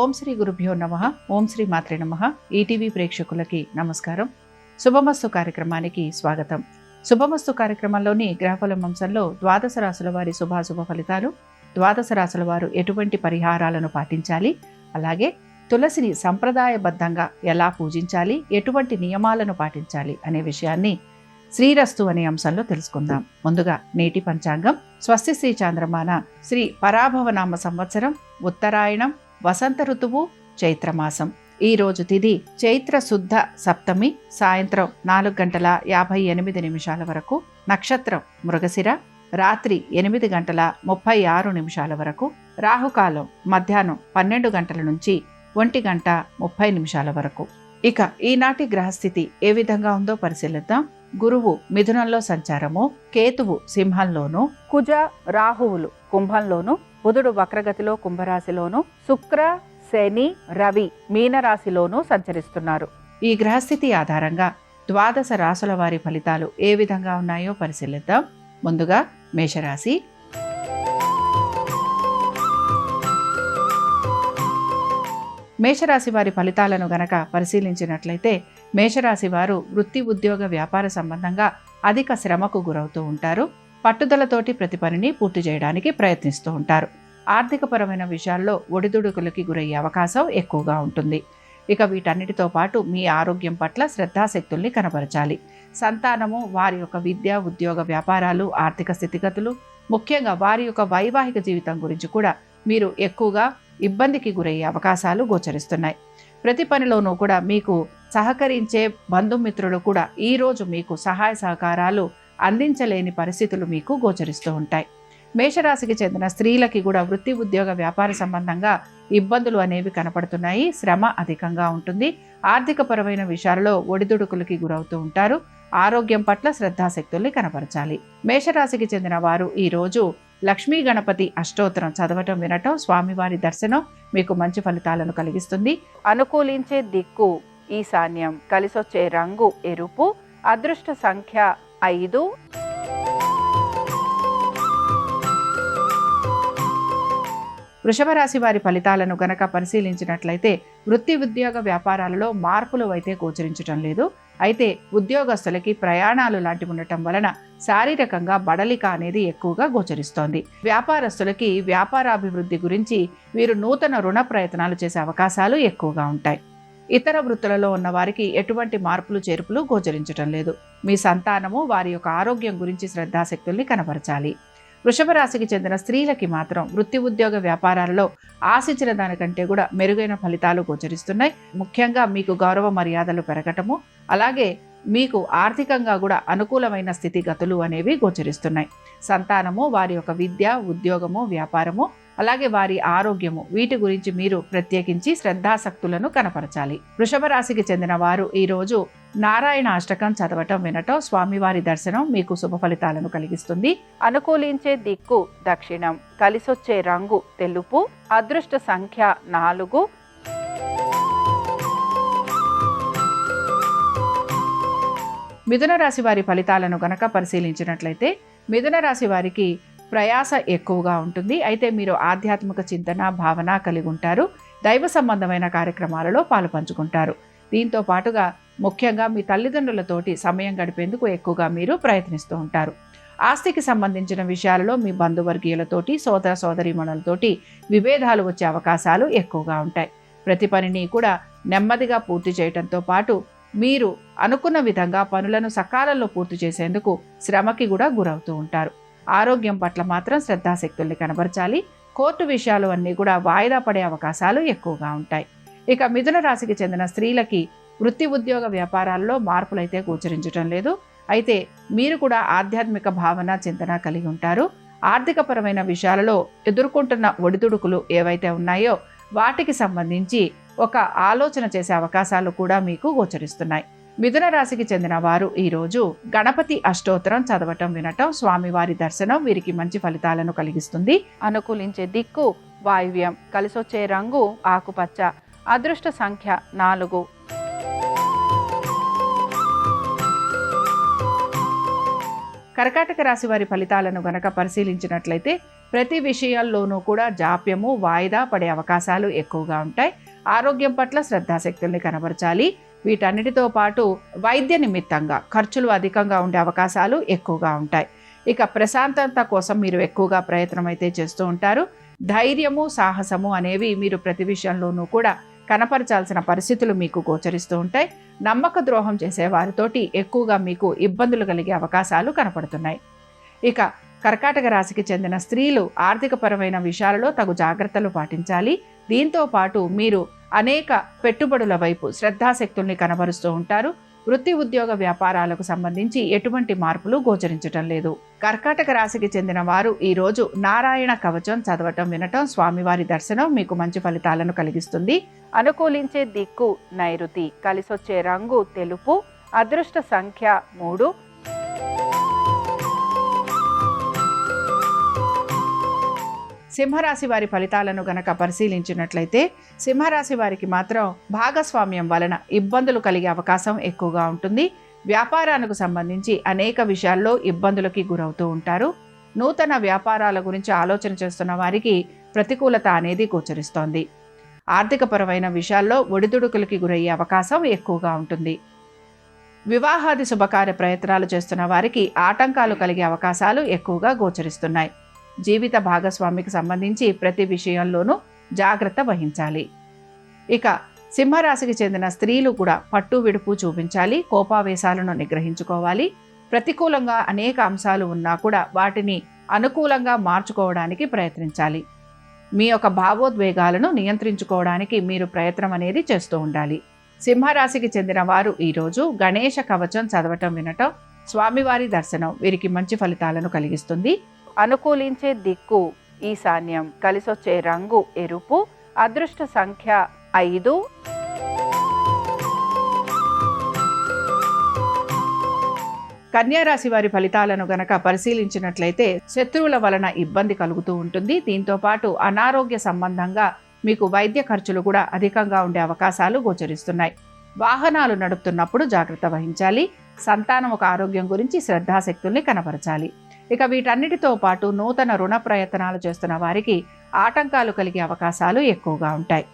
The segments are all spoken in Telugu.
ఓం శ్రీ గురుభ్యో నమః. ఓం శ్రీ మాత్రే నమః. ఈటీవీ ప్రేక్షకులకి నమస్కారం. శుభమస్తు కార్యక్రమానికి స్వాగతం. శుభమస్తు కార్యక్రమంలోని గ్రహఫలం అంశంలో ద్వాదశ రాశుల వారి శుభాశుభ ఫలితాలు, ద్వాదశ రాశుల వారు ఎటువంటి పరిహారాలను పాటించాలి, అలాగే తులసిని సంప్రదాయబద్ధంగా ఎలా పూజించాలి, ఎటువంటి నియమాలను పాటించాలి అనే విషయాన్ని శ్రీరస్తు అనే అంశంలో తెలుసుకుందాం. ముందుగా నేటి పంచాంగం. స్వస్తి శ్రీ చాంద్రమాన శ్రీ పరాభవనామ సంవత్సరం, ఉత్తరాయణం, వసంత ఋతువు, చైత్రమాసం. ఈ రోజు తిథి చైత్ర శుద్ధ సప్తమి, సాయంత్రం 4:58 వరకు. నక్షత్రం మృగశిర, రాత్రి 8:36 వరకు. రాహుకాలం మధ్యాహ్నం 12 గంటల నుంచి 1:30 వరకు. ఇక ఈనాటి గ్రహస్థితి ఏ విధంగా ఉందో పరిశీలిద్దాం. గురువు మిథునంలో సంచారము, కేతువు సింహంలోను, కుజ రాహువులు కుంభంలోను, బుధుడు వక్రగతిలో కుంభరాశిలోను, శుక్ర శని రవి మీనరాశిలోనూ సంచరిస్తున్నారు. ఈ గ్రహస్థితి ఆధారంగా ద్వాదశ రాశుల వారి ఫలితాలు ఏ విధంగా ఉన్నాయో పరిశీలిద్దాం. ముందుగా మేషరాశి. మేషరాశి వారి ఫలితాలను గనక పరిశీలించినట్లయితే, మేషరాశి వారు వృత్తి, ఉద్యోగ, వ్యాపార సంబంధంగా అధిక శ్రమకు గురవుతూ ఉంటారు. పట్టుదలతోటి ప్రతి పనిని పూర్తి చేయడానికి ప్రయత్నిస్తూ ఉంటారు. ఆర్థికపరమైన విషయాల్లో ఒడిదుడుకులకి గురయ్యే అవకాశం ఎక్కువగా ఉంటుంది. ఇక వీటన్నిటితో పాటు మీ ఆరోగ్యం పట్ల శ్రద్ధాశక్తుల్ని కనబరచాలి. సంతానము, వారి యొక్క విద్య, ఉద్యోగ, వ్యాపారాలు, ఆర్థిక స్థితిగతులు, ముఖ్యంగా వారి యొక్క వైవాహిక జీవితం గురించి కూడా మీరు ఎక్కువగా ఇబ్బందికి గురయ్యే అవకాశాలు గోచరిస్తున్నాయి. ప్రతి పనిలోనూ కూడా మీకు సహకరించే బంధుమిత్రులు కూడా ఈరోజు మీకు సహాయ సహకారాలు అందించలేని పరిస్థితులు మీకు గోచరిస్తూ ఉంటాయి. మేషరాశికి చెందిన స్త్రీలకి కూడా వృత్తి, ఉద్యోగ, వ్యాపార సంబంధంగా ఇబ్బందులు అనేవి కనపడుతున్నాయి. శ్రమ అధికంగా ఉంటుంది. ఆర్థికపరమైన విషయాల్లో ఒడిదుడుకులకి గురవుతూ ఉంటారు. ఆరోగ్యం పట్ల శ్రద్ధాశక్తుల్ని కనపరచాలి. మేషరాశికి చెందిన వారు ఈరోజు లక్ష్మీ గణపతి అష్టోత్తరం చదవటం, వినటం, స్వామివారి దర్శనం మీకు మంచి ఫలితాలను కలిగిస్తుంది. అనుకూలించే దిక్కు ఈశాన్యం, కలిసొచ్చే రంగు ఎరుపు, అదృష్ట సంఖ్య 5. వృషభ రాశి వారి ఫలితాలను గనక పరిశీలించినట్లయితే, వృత్తి, ఉద్యోగ, వ్యాపారాలలో మార్పులు అయితే గోచరించటం లేదు. అయితే ఉద్యోగస్తులకి ప్రయాణాలు లాంటివి ఉండటం వలన శారీరకంగా బడలిక అనేది ఎక్కువగా గోచరిస్తోంది. వ్యాపారస్తులకి వ్యాపారాభివృద్ధి గురించి వీరు నూతన రుణ ప్రయత్నాలు చేసే అవకాశాలు ఎక్కువగా ఉంటాయి. ఇతర వృత్తులలో ఉన్న వారికి ఎటువంటి మార్పులు చేర్పులు గోచరించటం లేదు. మీ సంతానము, వారి యొక్క ఆరోగ్యం గురించి శ్రద్ధాశక్తుల్ని కనబరచాలి. వృషభ రాశికి చెందిన స్త్రీలకి మాత్రం వృత్తి, ఉద్యోగ, వ్యాపారాలలో ఆశించిన దానికంటే కూడా మెరుగైన ఫలితాలు గోచరిస్తున్నాయి. ముఖ్యంగా మీకు గౌరవ మర్యాదలు పెరగటము, అలాగే మీకు ఆర్థికంగా కూడా అనుకూలమైన స్థితిగతులు అనేవి గోచరిస్తున్నాయి. సంతానము, వారి యొక్క విద్య, ఉద్యోగము, వ్యాపారము, అలాగే వారి ఆరోగ్యము, వీటి గురించి మీరు ప్రత్యేకించి శ్రద్ధాశక్తులను కనపరచాలి. వృషభ రాశికి చెందిన వారు ఈరోజు నారాయణ అష్టకం చదవటం, వినటం, స్వామివారి దర్శనం మీకు శుభ ఫలితాలను కలిగిస్తుంది. అనుకూలించే దిక్కు దక్షిణం, కలిసొచ్చే రంగు తెలుపు, అదృష్ట సంఖ్య 4. మిథున రాశి వారి ఫలితాలను గనక పరిశీలించినట్లయితే, మిథున రాశి వారికి ప్రయాస ఎక్కువగా ఉంటుంది. అయితే మీరు ఆధ్యాత్మిక చింతన, భావన కలిగి ఉంటారు. దైవ సంబంధమైన కార్యక్రమాలలో పాలు పంచుకుంటారు. దీంతో పాటుగా ముఖ్యంగా మీ తల్లిదండ్రులతోటి సమయం గడిపేందుకు ఎక్కువగా మీరు ప్రయత్నిస్తూ ఉంటారు. ఆస్తికి సంబంధించిన విషయాలలో మీ బంధువర్గీయులతోటి, సోదర సోదరీమణులతోటి విభేదాలు వచ్చే అవకాశాలు ఎక్కువగా ఉంటాయి. ప్రతి పనిని కూడా నెమ్మదిగా పూర్తి చేయడంతో పాటు మీరు అనుకున్న విధంగా పనులను సకాలంలో పూర్తి చేసేందుకు శ్రమకి కూడా గురవుతూ ఉంటారు. ఆరోగ్యం పట్ల మాత్రం శ్రద్ధాశక్తుల్ని కనబరచాలి. కోర్టు విషయాలు అన్నీ కూడా వాయిదా పడే అవకాశాలు ఎక్కువగా ఉంటాయి. ఇక మిథున రాశికి చెందిన స్త్రీలకి వృత్తి, ఉద్యోగ, వ్యాపారాల్లో మార్పులైతే గోచరించడం లేదు. అయితే మీరు కూడా ఆధ్యాత్మిక భావన, చింతన కలిగి ఉంటారు. ఆర్థికపరమైన విషయాలలో ఎదుర్కొంటున్న ఒడిదుడుకులు ఏవైతే ఉన్నాయో వాటికి సంబంధించి ఒక ఆలోచన చేసే అవకాశాలు కూడా మీకు గోచరిస్తున్నాయి. మిథున రాశికి చెందిన వారు ఈరోజు గణపతి అష్టోత్తరం చదవటం, వినటం, స్వామివారి దర్శనం వీరికి మంచి ఫలితాలను కలిగిస్తుంది. అనుకూలించే దిక్కు వాయువ్యం, కలిసొచ్చే రంగు ఆకుపచ్చ, అదృష్ట సంఖ్య 4. కర్కాటక రాశి వారి ఫలితాలను గనక పరిశీలించినట్లయితే ప్రతి విషయాల్లోనూ కూడా జాప్యము, వాయిదా పడే అవకాశాలు ఎక్కువగా ఉంటాయి. ఆరోగ్యం పట్ల శ్రద్ధాశక్తుల్ని కనబరచాలి. వీటన్నిటితో పాటు వైద్య నిమిత్తంగా ఖర్చులు అధికంగా ఉండే అవకాశాలు ఎక్కువగా ఉంటాయి. ఇక ప్రశాంతత కోసం మీరు ఎక్కువగా ప్రయత్నం అయితే చేస్తూ ఉంటారు. ధైర్యము, సాహసము అనేవి మీరు ప్రతి విషయంలోనూ కూడా కనపరచాల్సిన పరిస్థితులు మీకు గోచరిస్తూ ఉంటాయి. నమ్మక ద్రోహం చేసే వారితోటి ఎక్కువగా మీకు ఇబ్బందులు కలిగే అవకాశాలు కనపడుతున్నాయి. ఇక కర్కాటక రాశికి చెందిన స్త్రీలు ఆర్థికపరమైన విషయాలలో తగు జాగ్రత్తలు పాటించాలి. దీంతో పాటు మీరు అనేక పెట్టుబడుల వైపు శ్రద్ధాశక్తుల్ని కనబరుస్తూ ఉంటారు. వృత్తి, ఉద్యోగ, వ్యాపారాలకు సంబంధించి ఎటువంటి మార్పులు గోచరించటం లేదు. కర్కాటక రాశికి చెందిన వారు ఈరోజు నారాయణ కవచం చదవటం, వినటం, స్వామివారి దర్శనం మీకు మంచి ఫలితాలను కలిగిస్తుంది. అనుకూలించే దిక్కు నైరుతి, కలిసొచ్చే రంగు తెలుపు, అదృష్ట సంఖ్య 3. సింహరాశి వారి ఫలితాలను గనక పరిశీలించినట్లయితే సింహరాశి వారికి మాత్రం భాగస్వామ్యం వలన ఇబ్బందులు కలిగే అవకాశం ఎక్కువగా ఉంటుంది. వ్యాపారానికి సంబంధించి అనేక విషయాల్లో ఇబ్బందులకి గురవుతూ ఉంటారు. నూతన వ్యాపారాల గురించి ఆలోచన చేస్తున్న వారికి ప్రతికూలత అనేది గోచరిస్తోంది. ఆర్థికపరమైన విషయాల్లో ఒడిదుడుకులకి గురయ్యే అవకాశం ఎక్కువగా ఉంటుంది. వివాహాది శుభకార్య ప్రయత్నాలు చేస్తున్న వారికి ఆటంకాలు కలిగే అవకాశాలు ఎక్కువగా గోచరిస్తున్నాయి. జీవిత భాగస్వామికి సంబంధించి ప్రతి విషయంలోనూ జాగ్రత్త వహించాలి. ఇక సింహరాశికి చెందిన స్త్రీలు కూడా పట్టు విడుపు చూపించాలి. కోపావేశాలను నిగ్రహించుకోవాలి. ప్రతికూలంగా అనేక అంశాలు ఉన్నా కూడా వాటిని అనుకూలంగా మార్చుకోవడానికి ప్రయత్నించాలి. మీ యొక్క భావోద్వేగాలను నియంత్రించుకోవడానికి మీరు ప్రయత్నం అనేది చేస్తూ ఉండాలి. సింహరాశికి చెందిన వారు ఈరోజు గణేష కవచం చదవటం, వినటం, స్వామివారి దర్శనం వీరికి మంచి ఫలితాలను కలిగిస్తుంది. అనుకూలించే దిక్కు ఈశాన్యం, కలిసొచ్చే రంగు ఎరుపు, అదృష్ట సంఖ్య 5. కన్యా రాశి వారి ఫలితాలను గనక పరిశీలించినట్లయితే శత్రువుల వలన ఇబ్బంది కలుగుతూ ఉంటుంది. దీంతో పాటు అనారోగ్య సంబంధంగా మీకు వైద్య ఖర్చులు కూడా అధికంగా ఉండే అవకాశాలు గోచరిస్తున్నాయి. వాహనాలు నడుపుతున్నప్పుడు జాగ్రత్త వహించాలి. సంతానం ఒక ఆరోగ్యం గురించి శ్రద్ధాశక్తుల్ని కనపరచాలి. ఇక వీటన్నిటితో పాటు నూతన రుణ ప్రయత్నాలు చేస్తున్న వారికి ఆటంకాలు కలిగే అవకాశాలు ఎక్కువగా ఉంటాయి.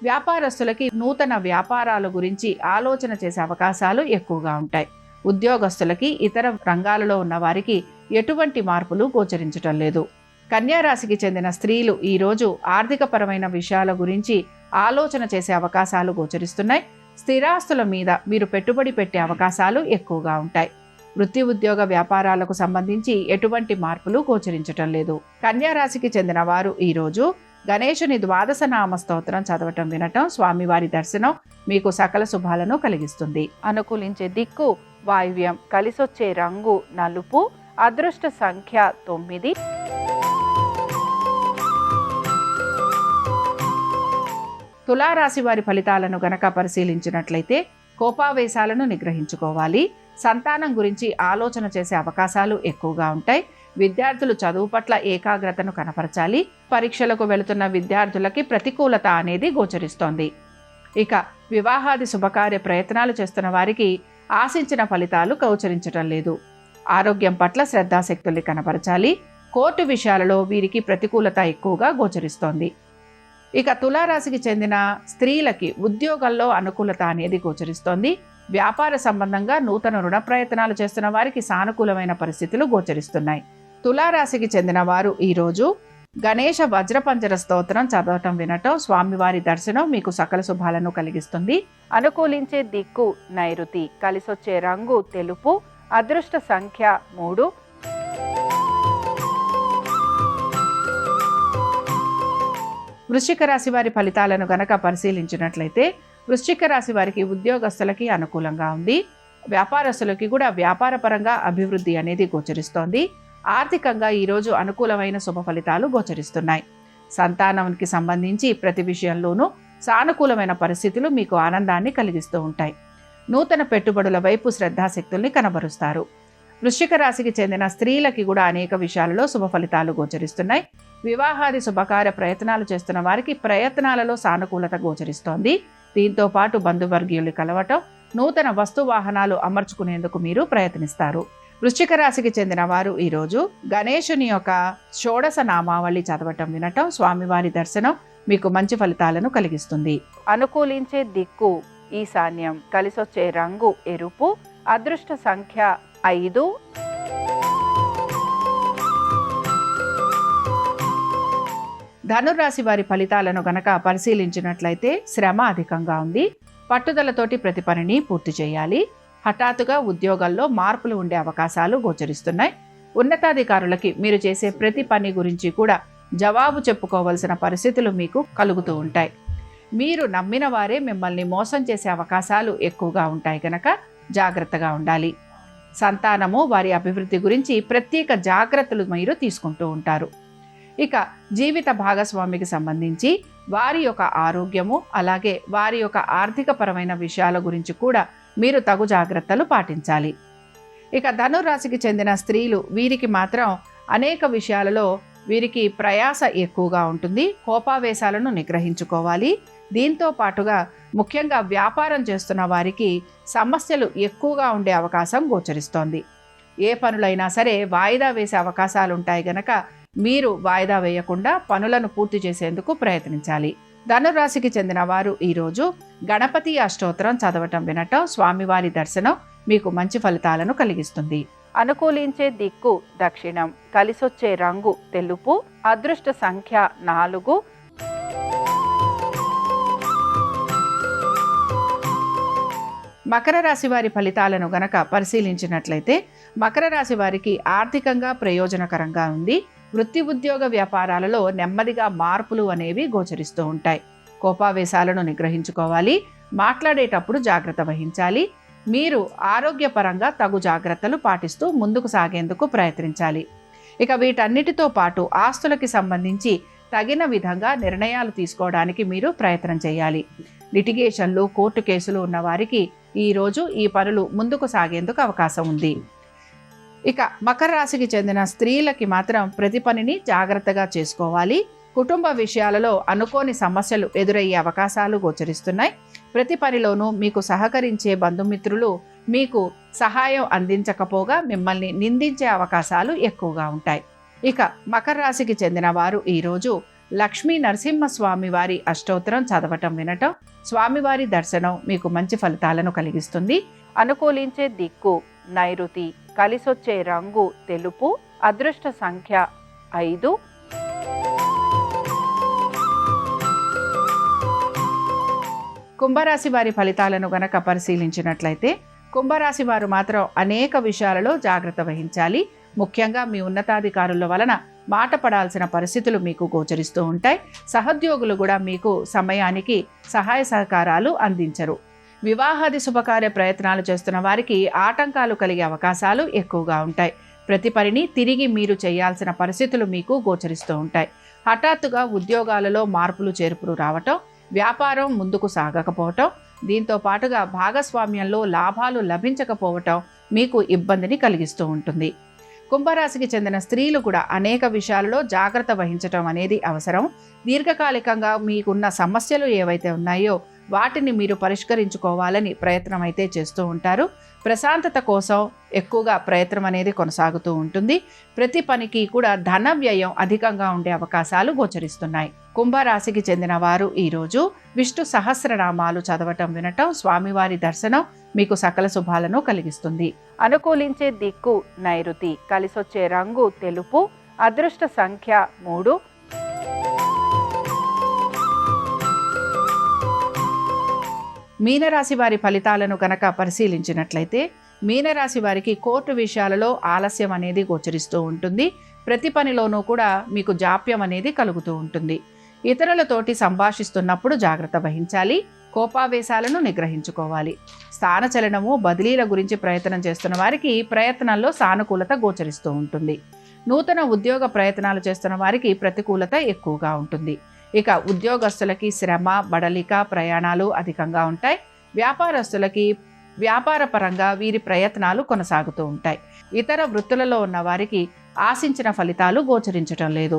వ్యాపారస్తులకి నూతన వ్యాపారాల గురించి ఆలోచన చేసే అవకాశాలు ఎక్కువగా ఉంటాయి. ఉద్యోగస్తులకి, ఇతర రంగాలలో ఉన్న వారికి ఎటువంటి మార్పులు గోచరించటం లేదు. కన్యా రాశికి చెందిన స్త్రీలు ఈరోజు ఆర్థికపరమైన విషయాల గురించి ఆలోచన చేసే అవకాశాలు గోచరిస్తున్నాయి. స్థిరాస్తుల మీద మీరు పెట్టుబడి పెట్టే అవకాశాలు ఎక్కువగా ఉంటాయి. వృత్తి, ఉద్యోగ, వ్యాపారాలకు సంబంధించి ఎటువంటి మార్పులు గోచరించటం లేదు. కన్యా రాశికి చెందిన వారు ఈరోజు గణేశుని 12 నామ స్తోత్రం చదవటం, వినటం, స్వామివారి దర్శనం మీకు సకల శుభాలను కలిగిస్తుంది. అనుకూలించే దిక్కు వాయువ్యం, కలిసొచ్చే రంగు నలుపు, అదృష్ట సంఖ్య 9. తులారాశి వారి ఫలితాలను గనక పరిశీలించినట్లయితే కోపావేశాలను నిగ్రహించుకోవాలి. సంతానం గురించి ఆలోచన చేసే అవకాశాలు ఎక్కువగా ఉంటాయి. విద్యార్థులు చదువు పట్ల ఏకాగ్రతను కనపరచాలి. పరీక్షలకు వెళుతున్న విద్యార్థులకి ప్రతికూలత అనేది గోచరిస్తోంది. ఇక వివాహాది శుభకార్య ప్రయత్నాలు చేస్తున్న వారికి ఆశించిన ఫలితాలు గోచరించటం లేదు. ఆరోగ్యం పట్ల శ్రద్ధాశక్తుల్ని కనపరచాలి. కోర్టు విషయాలలో వీరికి ప్రతికూలత ఎక్కువగా గోచరిస్తోంది. ఇక తులారాశికి చెందిన స్త్రీలకి ఉద్యోగంలో అనుకూలత అనేది గోచరిస్తోంది. వ్యాపార సంబంధంగా నూతన రుణ ప్రయత్నాలు చేస్తున్న వారికి సానుకూలమైన పరిస్థితులు గోచరిస్తున్నాయి. తులారాశికి చెందిన వారు ఈరోజు గణేశ వజ్రపంజర స్తోత్రం చదవటం, వినటం, స్వామివారి దర్శనం మీకు సకల శుభాలను కలిగిస్తుంది. అనుకూలించే దిక్కు నైరుతి, కలిసొచ్చే రంగు తెలుపు, అదృష్ట సంఖ్య 3. వృశ్చిక రాశి వారి ఫలితాలను గనక పరిశీలించినట్లయితే వృశ్చిక రాశి వారికి ఉద్యోగస్తులకి అనుకూలంగా ఉంది. వ్యాపారస్తులకి కూడా వ్యాపారపరంగా అభివృద్ధి అనేది గోచరిస్తోంది. ఆర్థికంగా ఈరోజు అనుకూలమైన శుభ ఫలితాలు గోచరిస్తున్నాయి. సంతానానికి సంబంధించి ప్రతి విషయంలోనూ సానుకూలమైన పరిస్థితులు మీకు ఆనందాన్ని కలిగిస్తూ ఉంటాయి. నూతన పెట్టుబడుల వైపు శ్రద్ధాశక్తుల్ని కనబరుస్తారు. వృశ్చిక రాశికి చెందిన స్త్రీలకి కూడా అనేక విషయాలలో శుభ ఫలితాలు గోచరిస్తున్నాయి. వివాహాది శుభకార్య ప్రయత్నాలు చేస్తున్న వారికి ప్రయత్నాలలో సానుకూలత గోచరిస్తోంది. దీంతో పాటు బంధువర్గీయులు కలవటం, నూతన వస్తు వాహనాలు అమర్చుకునేందుకు మీరు ప్రయత్నిస్తారు. వృశ్చిక రాశికి చెందిన వారు ఈరోజు గణేశుని యొక్క షోడశ నామావళి చదవటం వినటం, స్వామివారి దర్శనం మీకు మంచి ఫలితాలను కలిగిస్తుంది. అనుకూలించే దిక్కు ఈశాన్యం, కలిసొచ్చే రంగు ఎరుపు, అదృష్ట సంఖ్య 5. ధనుర్రాశి వారి ఫలితాలను గనక పరిశీలించినట్లయితే శ్రమ అధికంగా ఉంది. పట్టుదలతోటి ప్రతి పనిని పూర్తి చేయాలి. హఠాత్తుగా ఉద్యోగాల్లో మార్పులు ఉండే అవకాశాలు గోచరిస్తున్నాయి. ఉన్నతాధికారులకి మీరు చేసే ప్రతి పని గురించి కూడా జవాబు చెప్పుకోవలసిన పరిస్థితులు మీకు కలుగుతూ ఉంటాయి. మీరు నమ్మిన వారే మిమ్మల్ని మోసం చేసే అవకాశాలు ఎక్కువగా ఉంటాయి కనుక జాగ్రత్తగా ఉండాలి. సంతానము, వారి అభివృద్ధి గురించి ప్రత్యేక జాగ్రత్తలు మీరు తీసుకుంటూ ఉంటారు. ఇక జీవిత భాగస్వామికి సంబంధించి వారి యొక్క ఆరోగ్యము, అలాగే వారి యొక్క ఆర్థిక పరమైన విషయాల గురించి కూడా మీరు తగు జాగ్రత్తలు పాటించాలి. ఇక ధనుర్రాశికి చెందిన స్త్రీలు, వీరికి మాత్రం అనేక విషయాలలో వీరికి ప్రయాస ఎక్కువగా ఉంటుంది. కోపావేశాలను నిగ్రహించుకోవాలి. దీంతో పాటుగా ముఖ్యంగా వ్యాపారం చేస్తున్న వారికి సమస్యలు ఎక్కువగా ఉండే అవకాశం గోచరిస్తోంది. ఏ పనులైనా సరే వాయిదా వేసే అవకాశాలు ఉంటాయి గనక మీరు వాయిదా వేయకుండా పనులను పూర్తి చేసేందుకు ప్రయత్నించాలి. ధనురాశికి చెందిన వారు ఈరోజు గణపతి అష్టోత్తరం చదవటం వినటం, స్వామివారి దర్శనం మీకు మంచి ఫలితాలను కలిగిస్తుంది. అనుకూలించే దిక్కు దక్షిణం, కలిసొచ్చే రంగు తెలుపు, అదృష్ట సంఖ్య 4. మకర రాశి వారి ఫలితాలను గనక పరిశీలించినట్లయితే మకర రాశి వారికి ఆర్థికంగా ప్రయోజనకరంగా ఉంది. వృత్తి, ఉద్యోగ, వ్యాపారాలలో నెమ్మదిగా మార్పులు అనేవి గోచరిస్తూ ఉంటాయి. కోపావేశాలను నిగ్రహించుకోవాలి. మాట్లాడేటప్పుడు జాగ్రత్త వహించాలి. మీరు ఆరోగ్యపరంగా తగు జాగ్రత్తలు పాటిస్తూ ముందుకు సాగేందుకు ప్రయత్నించాలి. ఇక వీటన్నిటితో పాటు ఆస్తులకి సంబంధించి తగిన విధంగా నిర్ణయాలు తీసుకోవడానికి మీరు ప్రయత్నం చేయాలి. లిటిగేషన్లు, కోర్టు కేసులు ఉన్న వారికి ఈరోజు ఈ పనులు ముందుకు సాగేందుకు అవకాశం ఉంది. ఇక మకర రాశికి చెందిన స్త్రీలకి మాత్రం ప్రతి పనిని జాగ్రత్తగా చేసుకోవాలి. కుటుంబ విషయాలలో అనుకోని సమస్యలు ఎదురయ్యే అవకాశాలు గోచరిస్తున్నాయి. ప్రతి పనిలోనూ మీకు సహకరించే బంధుమిత్రులు మీకు సహాయం అందించకపోగా మిమ్మల్ని నిందించే అవకాశాలు ఎక్కువగా ఉంటాయి. ఇక మకర రాశికి చెందిన వారు ఈరోజు లక్ష్మీ నరసింహస్వామి వారి అష్టోత్తరం చదవటం వినటం, స్వామివారి దర్శనం మీకు మంచి ఫలితాలను కలిగిస్తుంది. అనుకూలించే దిక్కు నైరుతి, కలిసొచ్చే రంగు తెలుపు, అదృష్ట సంఖ్య 5. కుంభరాశి వారి ఫలితాలను గనక పరిశీలించినట్లయితే కుంభరాశి వారు మాత్రం అనేక విషయాలలో జాగ్రత్త వహించాలి. ముఖ్యంగా మీ ఉన్నతాధికారుల వలన మాట పడాల్సిన పరిస్థితులు మీకు గోచరిస్తూ ఉంటాయి. సహోద్యోగులు కూడా మీకు సమయానికి సహాయ సహకారాలు అందించరు. వివాహాది శుభకార్య ప్రయత్నాలు చేస్తున్న వారికి ఆటంకాలు కలిగే అవకాశాలు ఎక్కువగా ఉంటాయి. ప్రతి పనిని తిరిగి మీరు చేయాల్సిన పరిస్థితులు మీకు గోచరిస్తూ ఉంటాయి. హఠాత్తుగా ఉద్యోగాలలో మార్పులు చేర్పులు రావటం, వ్యాపారం ముందుకు సాగకపోవటం, దీంతో పాటుగా భాగస్వామ్యంలో లాభాలు లభించకపోవటం మీకు ఇబ్బందిని కలిగిస్తూ ఉంటుంది. కుంభరాశికి చెందిన స్త్రీలు కూడా అనేక విషయాలలో జాగ్రత్త వహించటం అనేది అవసరం. దీర్ఘకాలికంగా మీకున్న సమస్యలు ఏవైతే ఉన్నాయో వాటిని మీరు పరిష్కరించుకోవాలని ప్రయత్నం అయితే చేస్తూ ఉంటారు. ప్రశాంతత కోసం ఎక్కువగా ప్రయత్నం అనేది కొనసాగుతూ ఉంటుంది. ప్రతి పనికి కూడా ధన వ్యయం అధికంగా ఉండే అవకాశాలు గోచరిస్తున్నాయి. కుంభరాశికి చెందిన వారు ఈరోజు విష్ణు సహస్రనామాలు చదవటం వినటం, స్వామివారి దర్శనం మీకు సకల శుభాలను కలిగిస్తుంది. అనుకూలించే దిక్కు నైరుతి, కలిసొచ్చే రంగు తెలుపు, అదృష్ట సంఖ్య 3. మీనరాశి వారి ఫలితాలను కనుక పరిశీలించినట్లయితే మీనరాశి వారికి కోర్టు విషయాలలో ఆలస్యం అనేది గోచరిస్తూ ఉంటుంది. ప్రతి పనిలోనూ కూడా మీకు జాప్యం అనేది కలుగుతూ ఉంటుంది. ఇతరులతోటి సంభాషిస్తున్నప్పుడు జాగ్రత్త వహించాలి. కోపావేశాలను నిగ్రహించుకోవాలి. స్థానచలనము, బదిలీల గురించి ప్రయత్నం చేస్తున్న వారికి ప్రయత్నంలో సానుకూలత గోచరిస్తూ ఉంటుంది. నూతన ఉద్యోగ ప్రయత్నాలు చేస్తున్న వారికి ప్రతికూలత ఎక్కువగా ఉంటుంది. ఇక ఉద్యోగస్తులకి శ్రమ, బడలిక, ప్రయాణాలు అధికంగా ఉంటాయి. వ్యాపారస్తులకి వ్యాపారపరంగా వీరి ప్రయత్నాలు కొనసాగుతూ ఉంటాయి. ఇతర వృత్తులలో ఉన్న వారికి ఆశించిన ఫలితాలు గోచరించటం లేదు.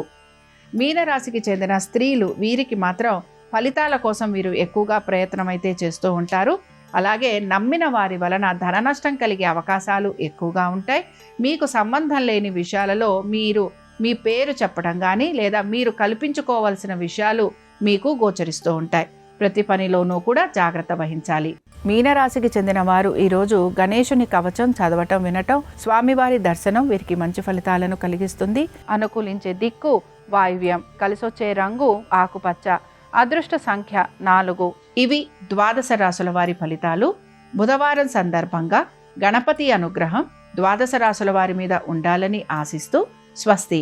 మీనరాశికి చెందిన స్త్రీలు, వీరికి మాత్రం ఫలితాల కోసం వీరు ఎక్కువగా ప్రయత్నం అయితే చేస్తూ ఉంటారు. అలాగే నమ్మిన వారి వలన ధన నష్టం కలిగే అవకాశాలు ఎక్కువగా ఉంటాయి. మీకు సంబంధం లేని విషయాలలో మీరు మీ పేరు చెప్పడం కానీ లేదా మీరు కల్పించుకోవాల్సిన విషయాలు మీకు గోచరిస్తూ ఉంటాయి. ప్రతి పనిలోనూ కూడా జాగ్రత్త వహించాలి. మీనరాశికి చెందిన వారు ఈరోజు గణేశుని కవచం చదవటం, వినటం, స్వామివారి దర్శనం వీరికి మంచి ఫలితాలను కలిగిస్తుంది. అనుకూలించే దిక్కు వాయువ్యం, కలిసొచ్చే రంగు ఆకుపచ్చ, అదృష్ట సంఖ్య 4. ఇవి ద్వాదశ రాశుల వారి ఫలితాలు. బుధవారం సందర్భంగా గణపతి అనుగ్రహం ద్వాదశ రాశుల వారి మీద ఉండాలని ఆశిస్తూ స్వస్తి.